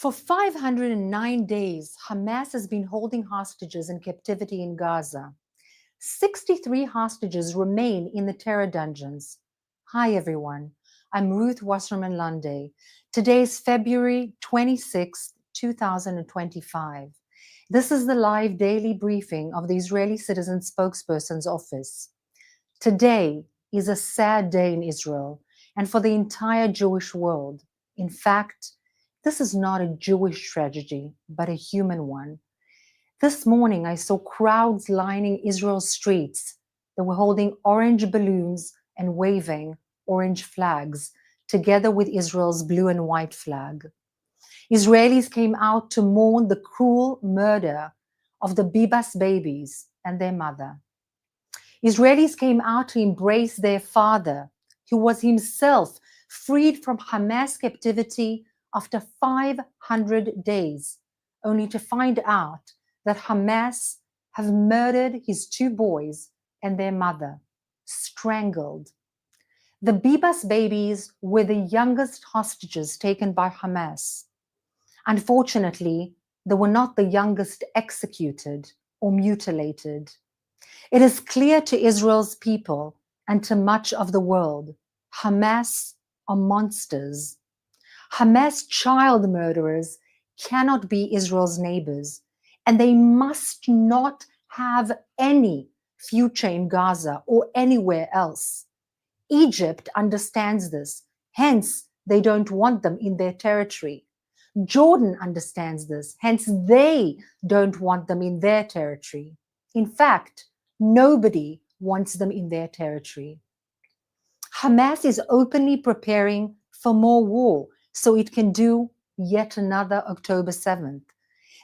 For 509 days, Hamas has been holding hostages in captivity in Gaza. 63 hostages remain in the terror dungeons. Hi, everyone. I'm Ruth Wasserman Lande. Today is February 26, 2025. This is the live daily briefing of the Israeli Citizen Spokesperson's Office. Today is a sad day in Israel and for the entire Jewish world. In fact, this is not a Jewish tragedy, but a human one. This morning, I saw crowds lining Israel's streets that were holding orange balloons and waving orange flags, together with Israel's blue and white flag. Israelis came out to mourn the cruel murder of the Bibas babies and their mother. Israelis came out to embrace their father, who was himself freed from Hamas captivity after 500 days, only to find out that Hamas have murdered his two boys and their mother, strangled. The Bibas babies were the youngest hostages taken by Hamas. Unfortunately, they were not the youngest executed or mutilated. It is clear to Israel's people and to much of the world, Hamas are monsters. Hamas child murderers cannot be Israel's neighbors, and they must not have any future in Gaza or anywhere else. Egypt understands this, hence they don't want them in their territory. Jordan understands this, hence they don't want them in their territory. In fact, nobody wants them in their territory. Hamas is openly preparing for more war so it can do yet another October 7th.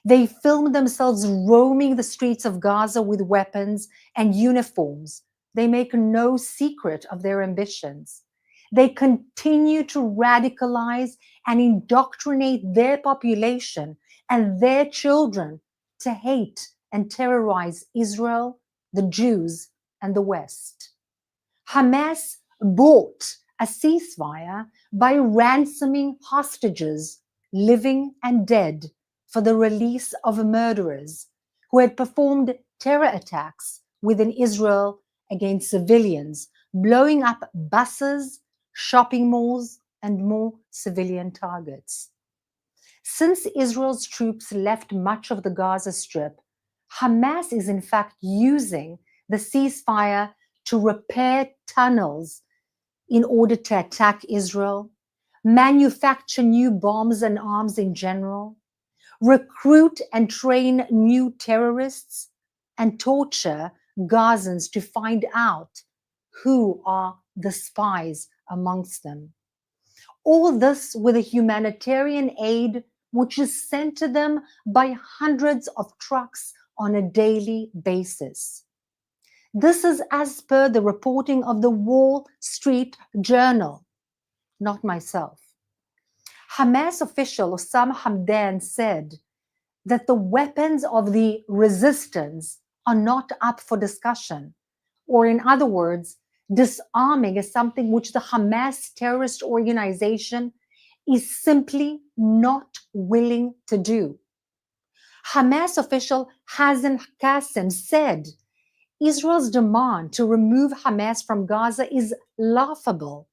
They film themselves roaming the streets of Gaza with weapons and uniforms. They make no secret of their ambitions. They continue to radicalize and indoctrinate their population and their children to hate and terrorize Israel, the Jews, and the West. Hamas bought a ceasefire by ransoming hostages, living and dead, for the release of murderers who had performed terror attacks within Israel against civilians, blowing up buses, shopping malls, and more civilian targets. Since Israel's troops left much of the Gaza Strip, Hamas is in fact using the ceasefire to repair tunnels in order to attack Israel, manufacture new bombs and arms in general, recruit and train new terrorists, and torture Gazans to find out who are the spies amongst them. All this with a humanitarian aid which is sent to them by hundreds of trucks on a daily basis. This is as per the reporting of the Wall Street Journal, not myself. Hamas official Osama Hamdan said that the weapons of the resistance are not up for discussion, or in other words, disarming is something which the Hamas terrorist organization is simply not willing to do. Hamas official Hazan Qasem said Israel's demand to remove Hamas from Gaza is laughable.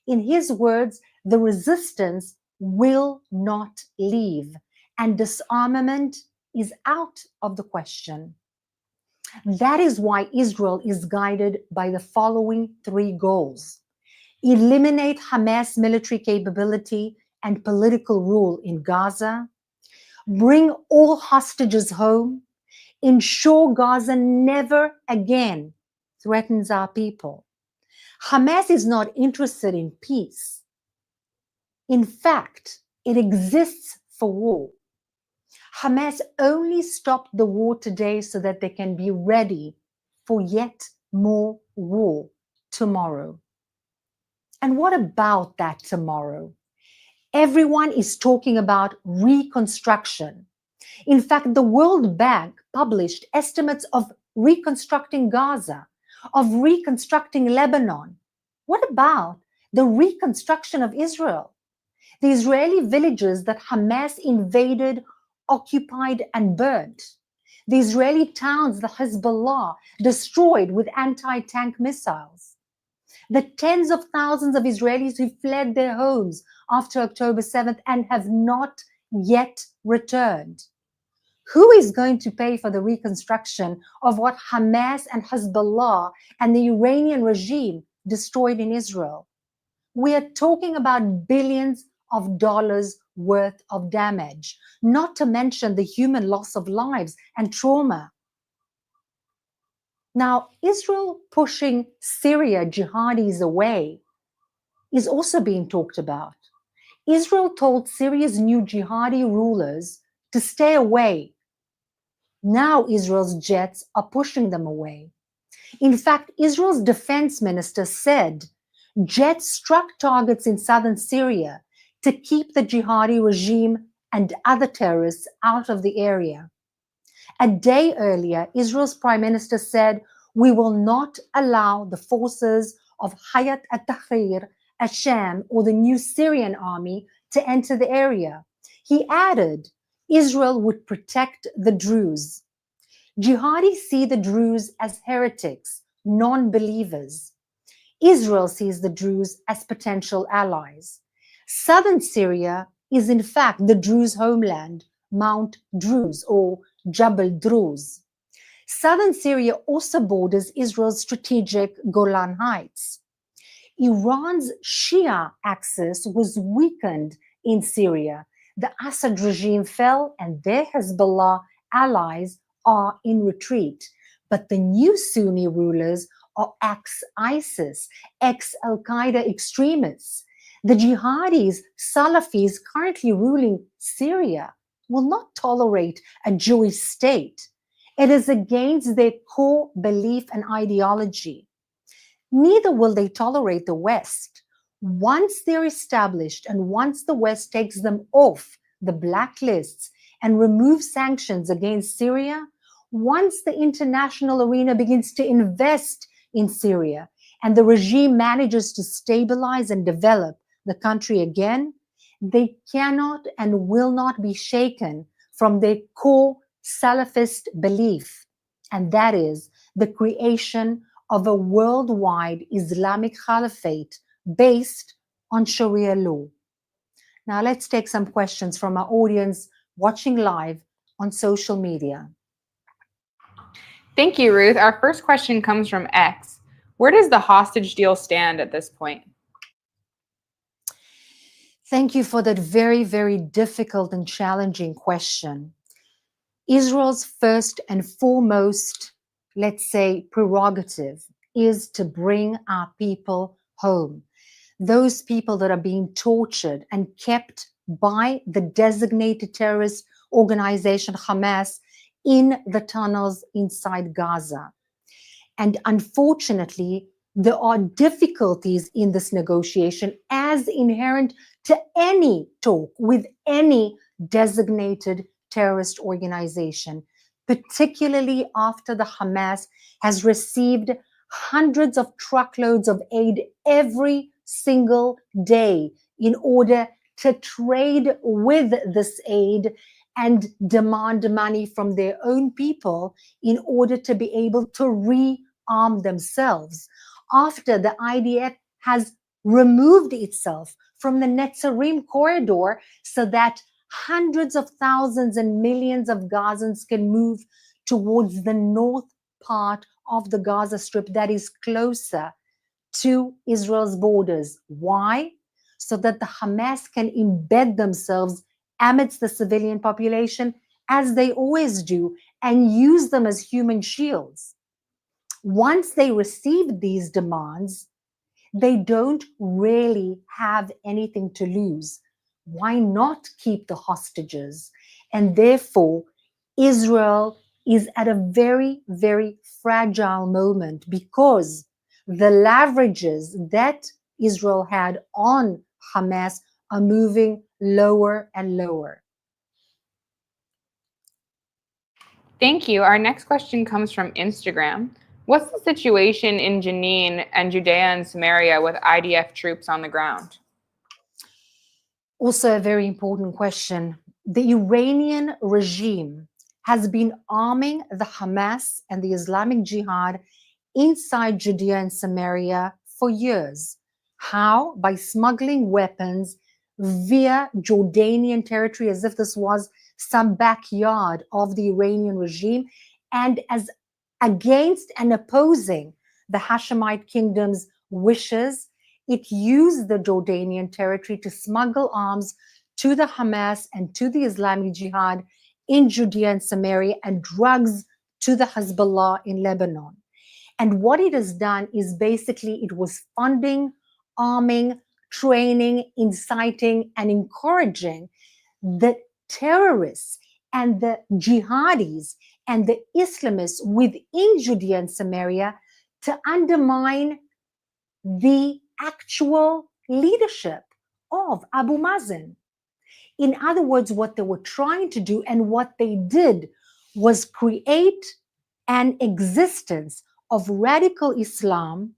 In his words, the resistance will not leave, and disarmament is out of the question. That is why Israel is guided by the following three goals: eliminate Hamas military capability and political rule in Gaza, bring all hostages home, ensure Gaza never again threatens our people. Hamas is not interested in peace. In fact, it exists for war. Hamas only stopped the war today so that they can be ready for yet more war tomorrow. And what about that tomorrow? Everyone is talking about reconstruction. In fact, the World Bank published estimates of reconstructing Gaza, of reconstructing Lebanon. What about the reconstruction of Israel? The Israeli villages that Hamas invaded, occupied, and burned. The Israeli towns that Hezbollah destroyed with anti-tank missiles. The tens of thousands of Israelis who fled their homes after October 7th and have not yet returned. Who is going to pay for the reconstruction of what Hamas and Hezbollah and the Iranian regime destroyed in Israel? We are talking about billions of dollars worth of damage, not to mention the human loss of lives and trauma. Now, Israel pushing Syria jihadis away is also being talked about. Israel told Syria's new jihadi rulers to stay away. Now Israel's jets are pushing them away. In fact, Israel's defense minister said jets struck targets in southern Syria to keep the jihadi regime and other terrorists out of the area. A day earlier, Israel's prime minister said, "We will not allow the forces of Hayat al-Tahrir, Asham, or the new Syrian army to enter the area." He added, Israel would protect the Druze. Jihadis see the Druze as heretics, non-believers. Israel sees the Druze as potential allies. Southern Syria is in fact the Druze homeland, Mount Druze or Jabal Druze. Southern Syria also borders Israel's strategic Golan Heights. Iran's Shia axis was weakened in Syria. The Assad regime fell and their Hezbollah allies are in retreat. But the new Sunni rulers are ex-ISIS, ex-Al-Qaeda extremists. The jihadis, Salafis currently ruling Syria, will not tolerate a Jewish state. It is against their core belief and ideology. Neither will they tolerate the West. Once they're established and once the West takes them off the blacklists and removes sanctions against Syria, once the international arena begins to invest in Syria and the regime manages to stabilize and develop the country again, they cannot and will not be shaken from their core Salafist belief, and that is the creation of a worldwide Islamic caliphate based on Sharia law. Now let's take some questions from our audience watching live on social media. Thank you, Ruth. Our first question comes from X. Where does the hostage deal stand at this point? Thank you for that very, very difficult and challenging question. Israel's first and foremost, let's say, prerogative is to bring our people home. Those people that are being tortured and kept by the designated terrorist organization Hamas in the tunnels inside Gaza. And unfortunately, there are difficulties in this negotiation as inherent to any talk with any designated terrorist organization, particularly after the Hamas has received hundreds of truckloads of aid every single day in order to trade with this aid and demand money from their own people in order to be able to rearm themselves. After the IDF has removed itself from the Netzarim corridor so that hundreds of thousands and millions of Gazans can move towards the north part of the Gaza Strip that is closer to Israel's borders. Why? So that the Hamas can embed themselves amidst the civilian population, as they always do, and use them as human shields. Once they receive these demands, they don't really have anything to lose. Why not keep the hostages? And therefore, Israel is at a very, very fragile moment because the leverages that Israel had on Hamas are moving lower and lower. Thank you. Our next question comes from Instagram. What's the situation in Jenin and Judea and Samaria with IDF troops on the ground? Also a very important question. The Iranian regime has been arming the Hamas and the Islamic Jihad inside Judea and Samaria for years. How? By smuggling weapons via Jordanian territory, as if this was some backyard of the Iranian regime, and as against and opposing the Hashemite kingdom's wishes, it used the Jordanian territory to smuggle arms to the Hamas and to the Islamic Jihad in Judea and Samaria, and drugs to the Hezbollah in Lebanon. And what it has done is basically it was funding, arming, training, inciting, and encouraging the terrorists and the jihadis and the Islamists within Judea and Samaria to undermine the actual leadership of Abu Mazen. In other words, what they were trying to do and what they did was create an existence of radical Islam,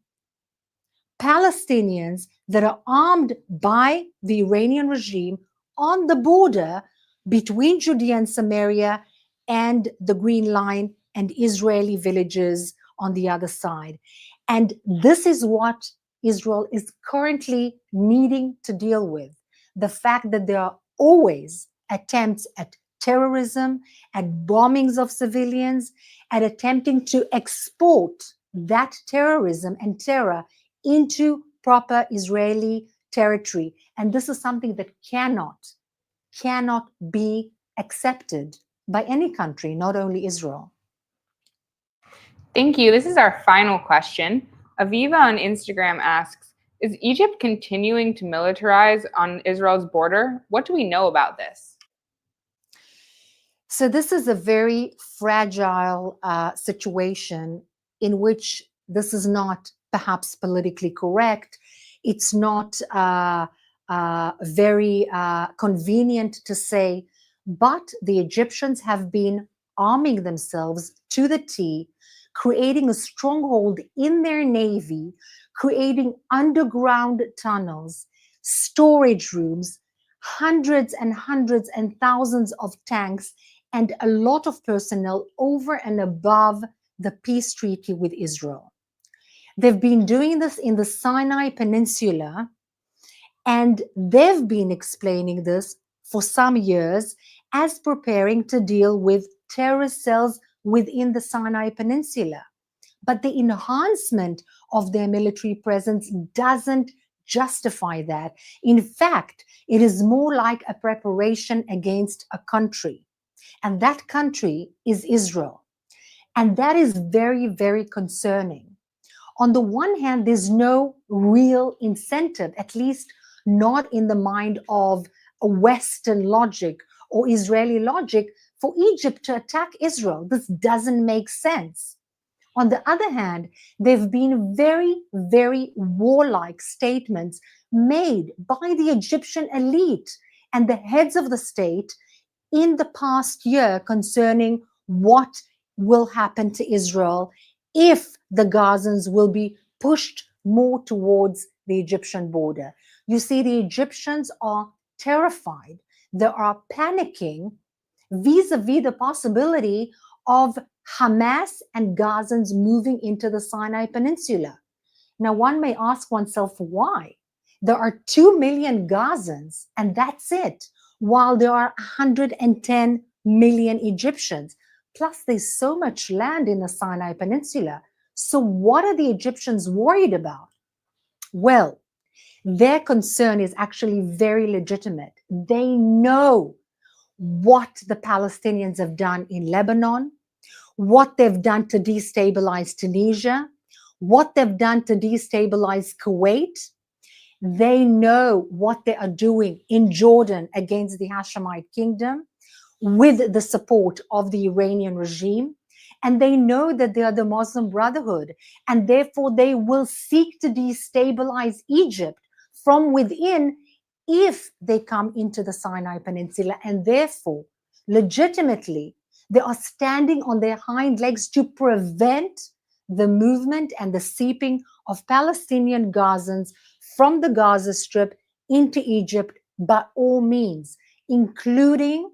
Palestinians that are armed by the Iranian regime on the border between Judea and Samaria and the Green Line and Israeli villages on the other side. And this is what Israel is currently needing to deal with. The fact that there are always attempts at terrorism, at bombings of civilians, at attempting to export that terrorism and terror into proper Israeli territory. And this is something that cannot be accepted by any country, not only Israel. Thank you. This is our final question. Aviva on Instagram asks, is Egypt continuing to militarize on Israel's border? What do we know about this? So this is a very fragile situation in which this is not perhaps politically correct. It's not very convenient to say, but the Egyptians have been arming themselves to the T, creating a stronghold in their navy, creating underground tunnels, storage rooms, hundreds and hundreds and thousands of tanks, and a lot of personnel over and above the peace treaty with Israel. They've been doing this in the Sinai Peninsula, and they've been explaining this for some years as preparing to deal with terrorist cells within the Sinai Peninsula. But the enhancement of their military presence doesn't justify that. In fact, it is more like a preparation against a country. And that country is Israel. And that is very, very concerning. On the one hand, there's no real incentive, at least not in the mind of a Western logic or Israeli logic, for Egypt to attack Israel. This doesn't make sense. On the other hand, there have been very, very warlike statements made by the Egyptian elite and the heads of the state in the past year concerning what will happen to Israel if the Gazans will be pushed more towards the Egyptian border. You see, the Egyptians are terrified. They are panicking vis-a-vis the possibility of Hamas and Gazans moving into the Sinai Peninsula. Now, one may ask oneself why. There are 2 million Gazans, and that's it, while there are 110 million Egyptians. Plus, there's so much land in the Sinai Peninsula. So, what are the Egyptians worried about? Well, their concern is actually very legitimate. They know what the Palestinians have done in Lebanon, what they've done to destabilize Tunisia, what they've done to destabilize Kuwait. They know what they are doing in Jordan against the Hashemite kingdom with the support of the Iranian regime. And they know that they are the Muslim Brotherhood, and therefore they will seek to destabilize Egypt from within if they come into the Sinai Peninsula. And therefore, legitimately, they are standing on their hind legs to prevent the movement and the seeping of Palestinian Gazans from the Gaza Strip into Egypt by all means, including,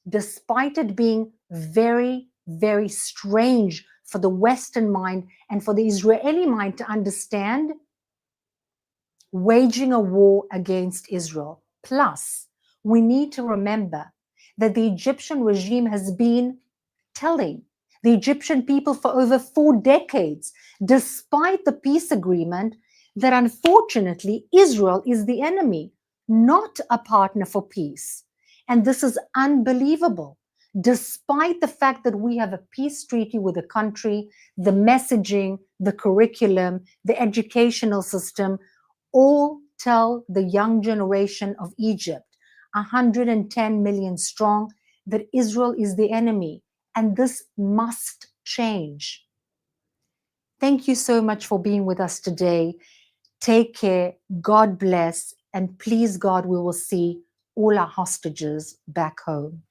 despite it being very, very strange for the Western mind and for the Israeli mind to understand, waging a war against Israel. Plus, we need to remember that the Egyptian regime has been telling the Egyptian people for over 4 decades, despite the peace agreement, that unfortunately Israel is the enemy, not a partner for peace. And this is unbelievable. Despite the fact that we have a peace treaty with the country, the messaging, the curriculum, the educational system, all tell the young generation of Egypt, 110 million strong, that Israel is the enemy. And this must change. Thank you so much for being with us today. Take care. God bless. And please, God, we will see all our hostages back home.